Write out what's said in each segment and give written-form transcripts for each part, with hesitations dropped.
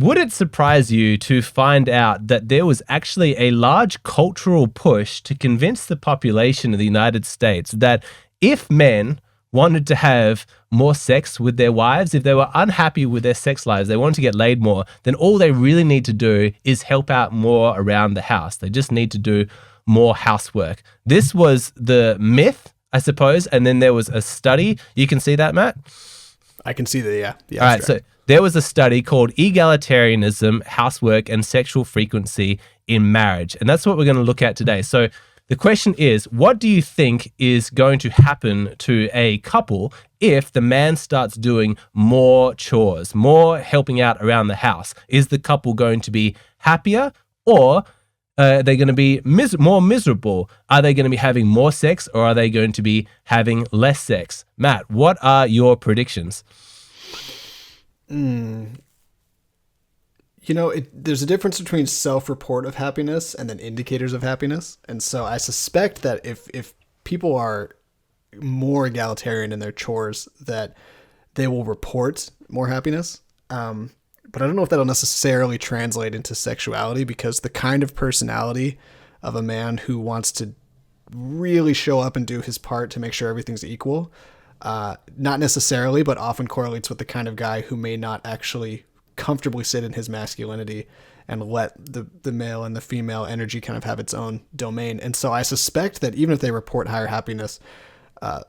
would it surprise you to find out that there was actually a large cultural push to convince the population of the United States that if men wanted to have more sex with their wives, if they were unhappy with their sex lives, they wanted to get laid more, then all they really need to do is help out more around the house. They just need to do more housework. This was the myth, I suppose, and then there was a study. You can see that, Matt? I can see that, yeah. All right, so there was a study called Egalitarianism, Housework, and Sexual Frequency in Marriage, and that's what we're going to look at today. So the question is, what do you think is going to happen to a couple if the man starts doing more chores, more helping out around the house? Is the couple going to be happier, or are they going to be more miserable? Are they going to be having more sex, or are they going to be having less sex? Matt, what are your predictions? There's a difference between self-report of happiness and then indicators of happiness. And so I suspect that if people are more egalitarian in their chores, that they will report more happiness. But I don't know if that'll necessarily translate into sexuality, because the kind of personality of a man who wants to really show up and do his part to make sure everything's equal, not necessarily, but often correlates with the kind of guy who may not actually comfortably sit in his masculinity and let the male and the female energy kind of have its own domain. And so I suspect that even if they report higher happiness, I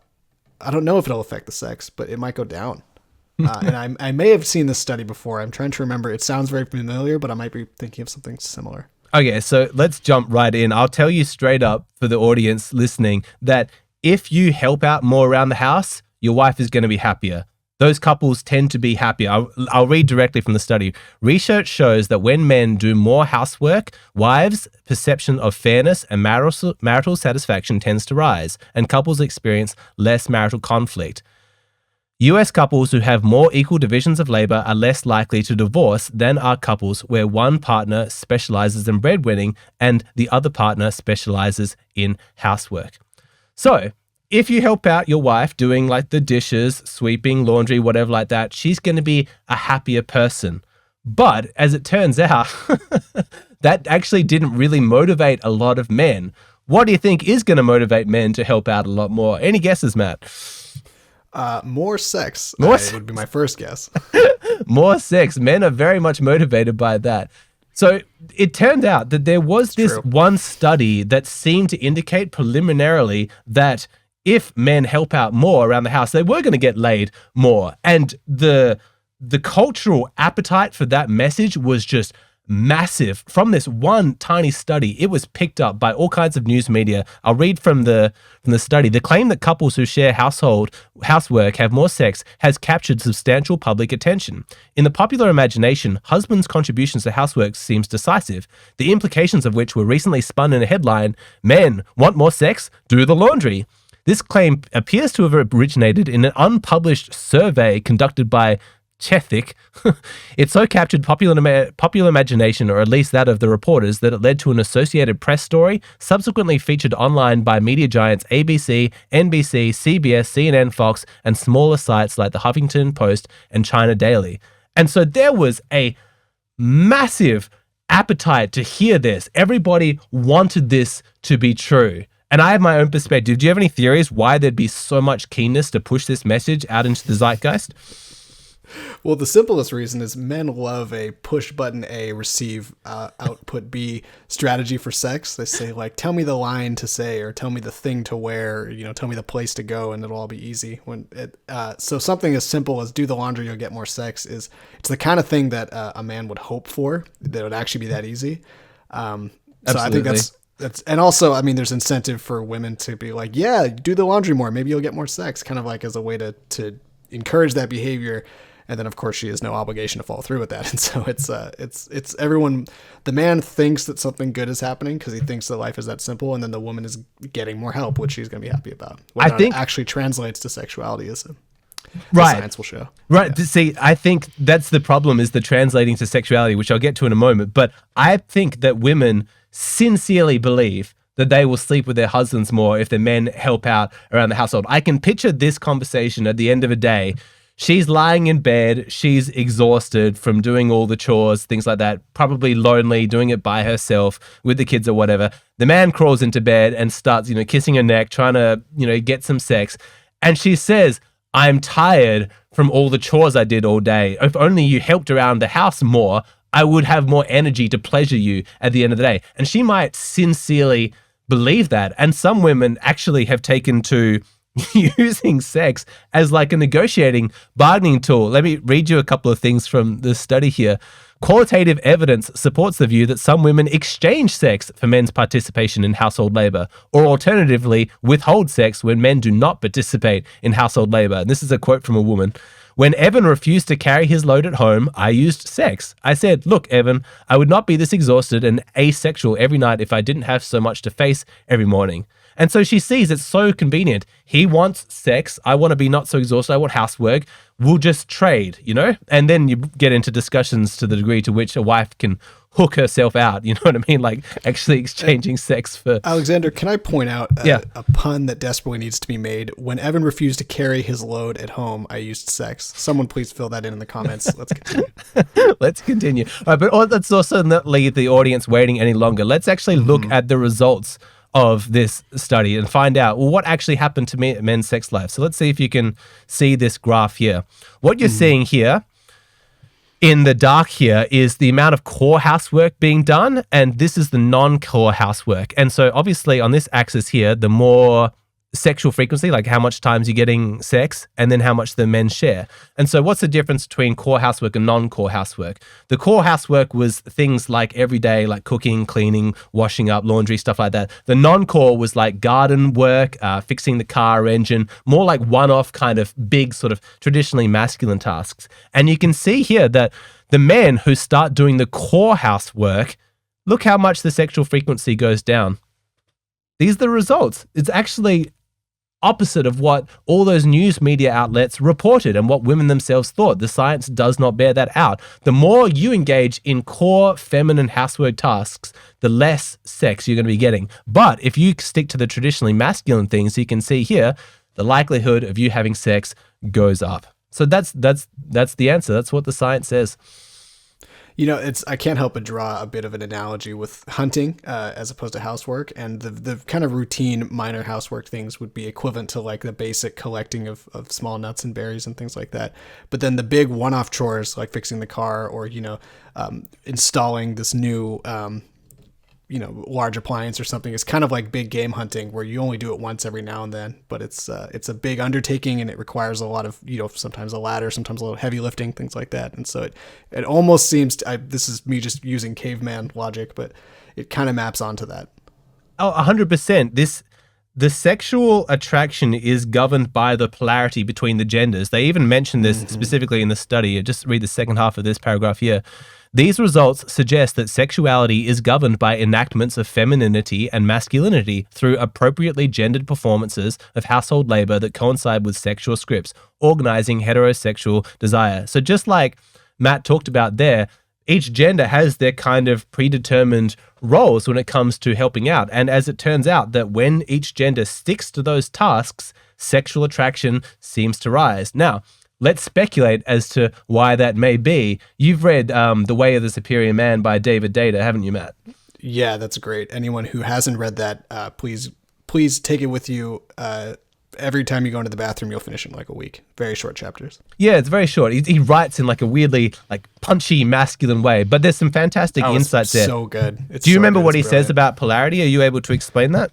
don't know if it'll affect the sex, but it might go down. And I may have seen this study before. I'm trying to remember. It sounds very familiar, but I might be thinking of something similar. Okay, so let's jump right in. I'll tell you straight up for the audience listening that if you help out more around the house, your wife is going to be happier. Those couples tend to be happier. I'll read directly from the study. Research shows that when men do more housework, wives' perception of fairness and marital satisfaction tends to rise, and couples experience less marital conflict. US couples who have more equal divisions of labor are less likely to divorce than are couples where one partner specializes in breadwinning and the other partner specializes in housework. So, if you help out your wife doing like the dishes, sweeping, laundry, whatever like that, she's going to be a happier person. But as it turns out, that actually didn't really motivate a lot of men. What do you think is going to motivate men to help out a lot more? Any guesses, Matt? More sex. Would be my first guess. More sex. Men are very much motivated by that. So it turned out that there was this one study that seemed to indicate preliminarily that if men help out more around the house, they were going to get laid more. And the cultural appetite for that message was just massive. From this one tiny study, it was picked up by all kinds of news media. I'll read from the study. The claim that couples who share housework have more sex has captured substantial public attention. In the popular imagination, husbands' contributions to housework seems decisive, the implications of which were recently spun in a headline, "Men want more sex? Do the laundry." This claim appears to have originated in an unpublished survey conducted by Chethic. It so captured popular imagination, or at least that of the reporters, that it led to an Associated Press story, subsequently featured online by media giants ABC, NBC, CBS, CNN, Fox, and smaller sites like the Huffington Post and China Daily. And so there was a massive appetite to hear this. Everybody wanted this to be true. And I have my own perspective. Do you have any theories why there'd be so much keenness to push this message out into the zeitgeist? Well, the simplest reason is men love a push button A, receive output B strategy for sex. They say, like, tell me the line to say, or tell me the thing to wear, tell me the place to go, and it'll all be easy. So something as simple as do the laundry, you'll get more sex it's the kind of thing that a man would hope for, that it would actually be that easy. So I think that's, and also, I mean, there's incentive for women to be like, yeah, do the laundry more. Maybe you'll get more sex, kind of like as a way to encourage that behavior. And then, of course, she has no obligation to follow through with that. And so it's everyone. The man thinks that something good is happening because he thinks that life is that simple, and then the woman is getting more help, which she's going to be happy about. Whether it actually translates to sexuality is science will show. Right. Yeah. See, I think that's the problem, is the translating to sexuality, which I'll get to in a moment. But I think that women sincerely believe that they will sleep with their husbands more if the men help out around the household. I can picture this conversation at the end of a day. She's lying in bed. She's exhausted from doing all the chores, things like that, probably lonely, doing it by herself with the kids or whatever. The man crawls into bed and starts, kissing her neck, trying to, get some sex. And she says, I'm tired from all the chores I did all day. If only you helped around the house more, I would have more energy to pleasure you at the end of the day. And she might sincerely believe that. And some women actually have taken to using sex as like a negotiating bargaining tool. Let me read you a couple of things from the study here. Qualitative evidence supports the view that some women exchange sex for men's participation in household labor, or alternatively, withhold sex when men do not participate in household labor. And this is a quote from a woman. When Evan refused to carry his load at home, I used sex. I said, look, Evan, I would not be this exhausted and asexual every night if I didn't have so much to face every morning. And so she sees it's so convenient. He wants sex. I want to be not so exhausted. I want housework. We'll just trade, And then you get into discussions to the degree to which a wife can hook herself out. You know what I mean? Like actually exchanging sex for... Alexander, can I point out a pun that desperately needs to be made? When Evan refused to carry his load at home, I used sex. Someone please fill that in the comments. Let's continue. Let's continue. All right, but let's also not leave the audience waiting any longer. Let's actually look at the results of this study and find out, well, what actually happened to men's sex life. So let's see if you can see this graph here. What you're seeing here in the dark here is the amount of core housework being done, and this is the non-core housework. And so obviously on this axis here, the more sexual frequency, like how much times you're getting sex, and then how much the men share. And so what's the difference between core housework and non-core housework? The core housework was things like every day, like cooking, cleaning, washing up, laundry, stuff like that. The non-core was like garden work, fixing the car engine, more like one-off kind of big sort of traditionally masculine tasks. And you can see here that the men who start doing the core housework, look how much the sexual frequency goes down. These are the results. It's actually opposite of what all those news media outlets reported and what women themselves thought. The science does not bear that out. The more you engage in core feminine housework tasks, the less sex you're going to be getting. But if you stick to the traditionally masculine things, you can see here, the likelihood of you having sex goes up. So that's the answer. That's what the science says. I can't help but draw a bit of an analogy with hunting as opposed to housework, and the kind of routine minor housework things would be equivalent to like the basic collecting of small nuts and berries and things like that. But then the big one-off chores like fixing the car or, installing this new, large appliance or something is kind of like big game hunting where you only do it once every now and then, but it's a big undertaking and it requires a lot of, sometimes a ladder, sometimes a little heavy lifting, things like that. And so it almost seems, this is me just using caveman logic, but it kind of maps onto that. Oh, 100%. The sexual attraction is governed by the polarity between the genders. They even mention this specifically in the study. Just read the second half of this paragraph here. These results suggest that sexuality is governed by enactments of femininity and masculinity through appropriately gendered performances of household labor that coincide with sexual scripts, organizing heterosexual desire. So just like Matt talked about there, each gender has their kind of predetermined roles when it comes to helping out. And as it turns out that when each gender sticks to those tasks, sexual attraction seems to rise. Now, let's speculate as to why that may be. You've read The Way of the Superior Man by David Data, haven't you, Matt? Yeah, that's great. Anyone who hasn't read that, please take it with you. Every time you go into the bathroom, you'll finish in like a week. Very short chapters. Yeah, it's very short. He writes in like a weirdly like punchy masculine way, but there's some fantastic insights there. So good. Do you remember what he says about polarity? Are you able to explain that?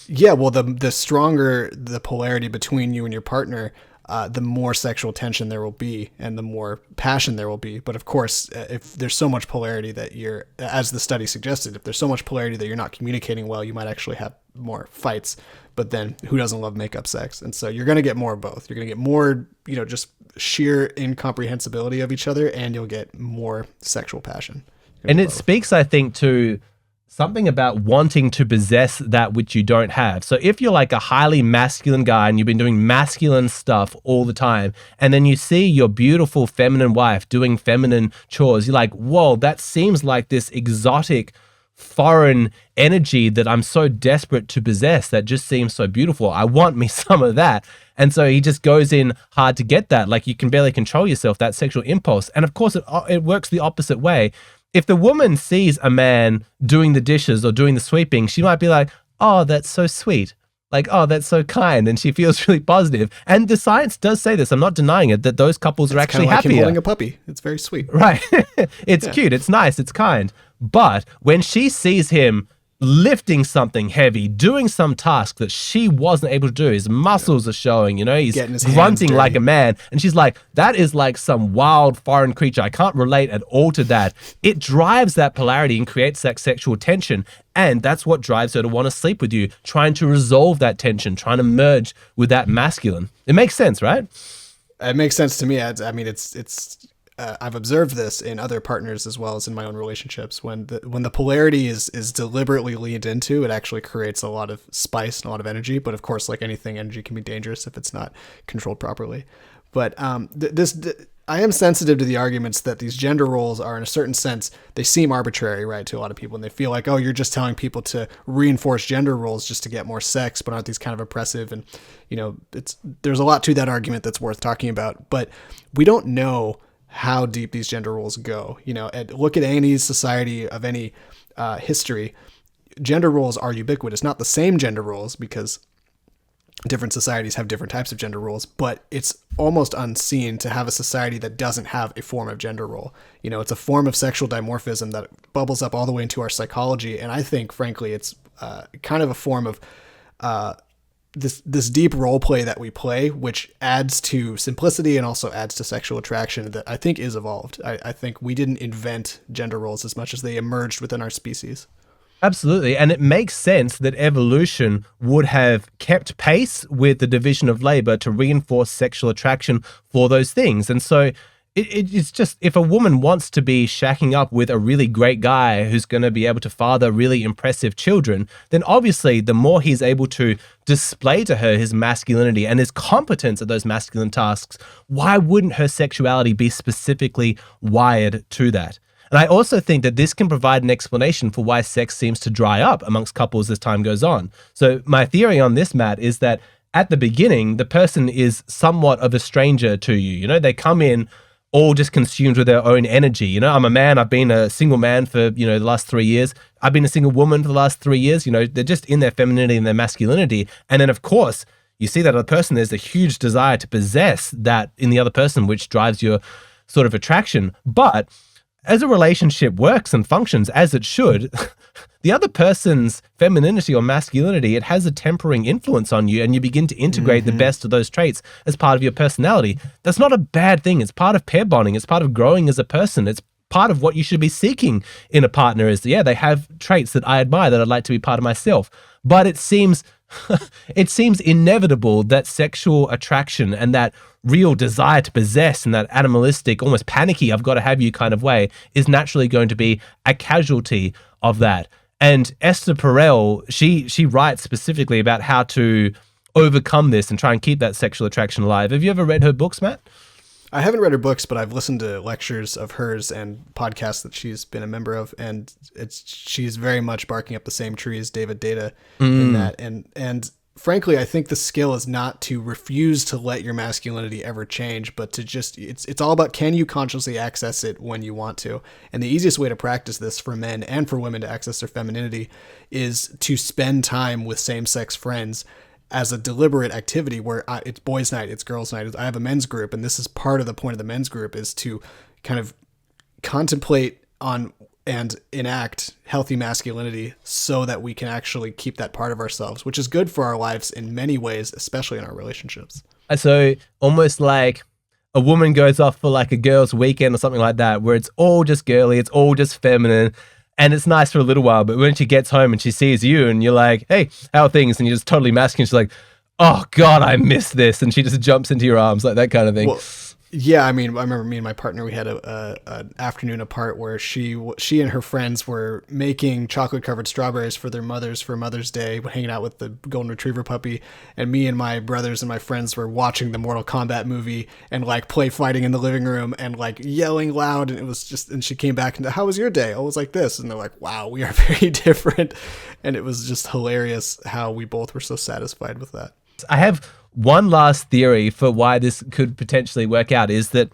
Yeah, well, the stronger the polarity between you and your partner, the more sexual tension there will be and the more passion there will be. But of course, if there's so much polarity that you're, as the study suggested, if there's so much polarity that you're not communicating well, you might actually have more fights. But then who doesn't love makeup sex? And so you're going to get more of both. You're going to get more, just sheer incomprehensibility of each other, and you'll get more sexual passion. And it speaks, I think, to something about wanting to possess that which you don't have. So if you're like a highly masculine guy and you've been doing masculine stuff all the time, and then you see your beautiful feminine wife doing feminine chores, you're like, whoa, that seems like this exotic foreign energy that I'm so desperate to possess that just seems so beautiful. I want me some of that. And so he just goes in hard to get that. Like, you can barely control yourself, that sexual impulse. And of course, it works the opposite way. If the woman sees a man doing the dishes or doing the sweeping, she might be like, oh, that's so sweet. Like, oh, that's so kind. And she feels really positive. And the science does say this. I'm not denying it, that those couples are actually happier. It's kind of like him holding happier. a puppy. It's very sweet. Right. It's cute. It's nice. It's kind. But when she sees him lifting something heavy, doing some task that she wasn't able to do, his muscles are showing, he's grunting like a man. And she's like, that is like some wild foreign creature. I can't relate at all to that. It drives that polarity and creates that sexual tension. And that's what drives her to want to sleep with you, trying to resolve that tension, trying to merge with that masculine. It makes sense, right? It makes sense to me. I mean, I've observed this in other partners as well as in my own relationships. When the polarity is deliberately leaned into, it actually creates a lot of spice and a lot of energy. But of course, like anything, energy can be dangerous if it's not controlled properly. But I am sensitive to the arguments that these gender roles are, in a certain sense, they seem arbitrary, right, to a lot of people. And they feel like, oh, you're just telling people to reinforce gender roles just to get more sex, but aren't these kind of oppressive? And, there's a lot to that argument that's worth talking about. But we don't know how deep these gender roles go. Look at any society of any history. Gender roles are ubiquitous. Not the same gender roles, because different societies have different types of gender roles, but it's almost unseen to have a society that doesn't have a form of gender role. It's a form of sexual dimorphism that bubbles up all the way into our psychology. And I think, frankly, it's kind of a form of this deep role play that we play, which adds to simplicity and also adds to sexual attraction that I think is evolved. I think we didn't invent gender roles as much as they emerged within our species. Absolutely. And it makes sense that evolution would have kept pace with the division of labor to reinforce sexual attraction for those things. And so it's just, if a woman wants to be shacking up with a really great guy who's going to be able to father really impressive children, then obviously the more he's able to display to her his masculinity and his competence at those masculine tasks, why wouldn't her sexuality be specifically wired to that? And I also think that this can provide an explanation for why sex seems to dry up amongst couples as time goes on. So my theory on this, Matt, is that at the beginning, the person is somewhat of a stranger to you. They come in all just consumed with their own energy. I'm a man. I've been a single man for, the last 3 years. I've been a single woman for the last 3 years. They're just in their femininity and their masculinity. And then, of course, you see that other person, there's a huge desire to possess that in the other person, which drives your sort of attraction. But as a relationship works and functions as it should, the other person's femininity or masculinity, it has a tempering influence on you, and you begin to integrate the best of those traits as part of your personality. That's not a bad thing. It's part of pair bonding. It's part of growing as a person. It's part of what you should be seeking in a partner is, they have traits that I admire that I'd like to be part of myself. But it seems inevitable that sexual attraction and that real desire to possess and that animalistic, almost panicky, I've got to have you kind of way is naturally going to be a casualty of that. And Esther Perel, she writes specifically about how to overcome this and try and keep that sexual attraction alive. Have you ever read her books, Matt? I haven't read her books, but I've listened to lectures of hers and podcasts that she's been a member of, and she's very much barking up the same tree as David Data in that. And frankly, I think the skill is not to refuse to let your masculinity ever change, but to just, it's all about, can you consciously access it when you want to? And the easiest way to practice this for men and for women to access their femininity is to spend time with same-sex friends as a deliberate activity where it's boys' night, it's girls' night. I have a men's group, and this is part of the point of the men's group, is to kind of contemplate on and enact healthy masculinity so that we can actually keep that part of ourselves, which is good for our lives in many ways, especially in our relationships. So almost like a woman goes off for like a girls' weekend or something like that, where it's all just girly, it's all just feminine, and it's nice for a little while. But when she gets home and she sees you and you're like, hey, how are things? And you're just totally masculine. She's like, oh God, I miss this. And she just jumps into your arms, like that kind of thing. Well, Yeah, I mean, I remember me and my partner, we had an afternoon apart where she and her friends were making chocolate covered strawberries for their mothers for Mother's Day, hanging out with the golden retriever puppy, and me and my brothers and my friends were watching the Mortal Kombat movie and like play fighting in the living room and like yelling loud, and it was just. And she came back and, how was your day? Oh, it was like this, and they're like, wow, we are very different, and it was just hilarious how we both were so satisfied with that. I have one last theory for why this could potentially work out is that,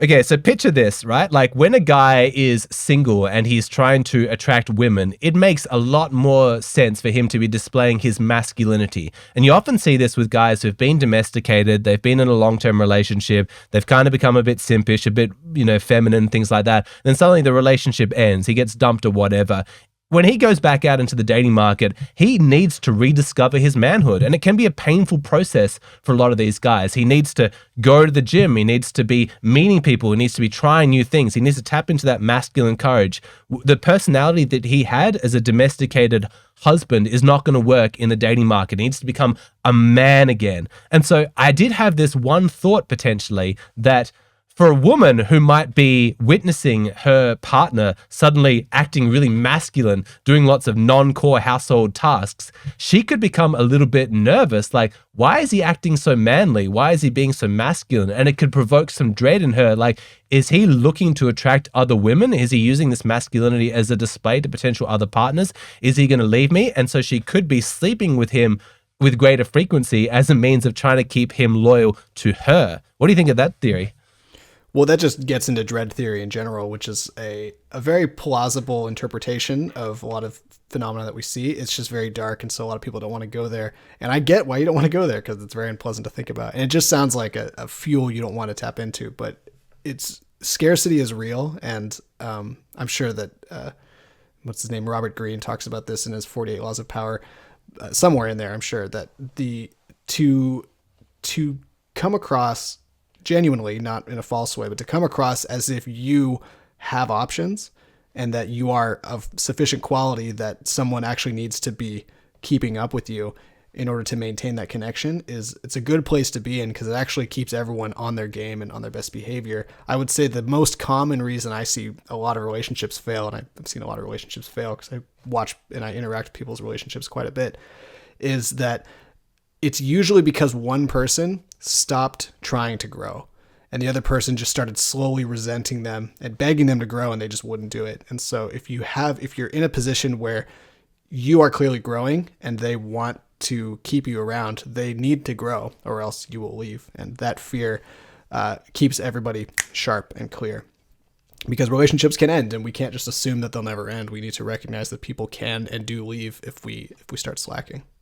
okay, so picture this, right? Like when a guy is single and he's trying to attract women, it makes a lot more sense for him to be displaying his masculinity. And you often see this with guys who've been domesticated, they've been in a long-term relationship, they've kind of become a bit simpish, a bit, feminine, things like that. And then suddenly the relationship ends, he gets dumped or whatever. When he goes back out into the dating market, he needs to rediscover his manhood. And it can be a painful process for a lot of these guys. He needs to go to the gym. He needs to be meeting people. He needs to be trying new things. He needs to tap into that masculine courage. The personality that he had as a domesticated husband is not going to work in the dating market. He needs to become a man again. And so I did have this one thought potentially that for a woman who might be witnessing her partner suddenly acting really masculine, doing lots of non-core household tasks, she could become a little bit nervous. Like, why is he acting so manly? Why is he being so masculine? And it could provoke some dread in her. Like, is he looking to attract other women? Is he using this masculinity as a display to potential other partners? Is he going to leave me? And so she could be sleeping with him with greater frequency as a means of trying to keep him loyal to her. What do you think of that theory? Well, that just gets into dread theory in general, which is a very plausible interpretation of a lot of phenomena that we see. It's just very dark, and so a lot of people don't want to go there. And I get why you don't want to go there, because it's very unpleasant to think about. And it just sounds like a fuel you don't want to tap into, but scarcity is real, and I'm sure that, what's his name, Robert Greene talks about this in his 48 Laws of Power, somewhere in there, I'm sure, that to come across genuinely, not in a false way, but to come across as if you have options and that you are of sufficient quality that someone actually needs to be keeping up with you in order to maintain that connection it's a good place to be in, because it actually keeps everyone on their game and on their best behavior. I would say the most common reason I see a lot of relationships fail, and I've seen a lot of relationships fail because I watch and I interact with people's relationships quite a bit, is that it's usually because one person stopped trying to grow and the other person just started slowly resenting them and begging them to grow, and they just wouldn't do it. And so if you're in a position where you are clearly growing and they want to keep you around, they need to grow or else you will leave. And that fear keeps everybody sharp and clear, because relationships can end and we can't just assume that they'll never end. We need to recognize that people can and do leave if we start slacking.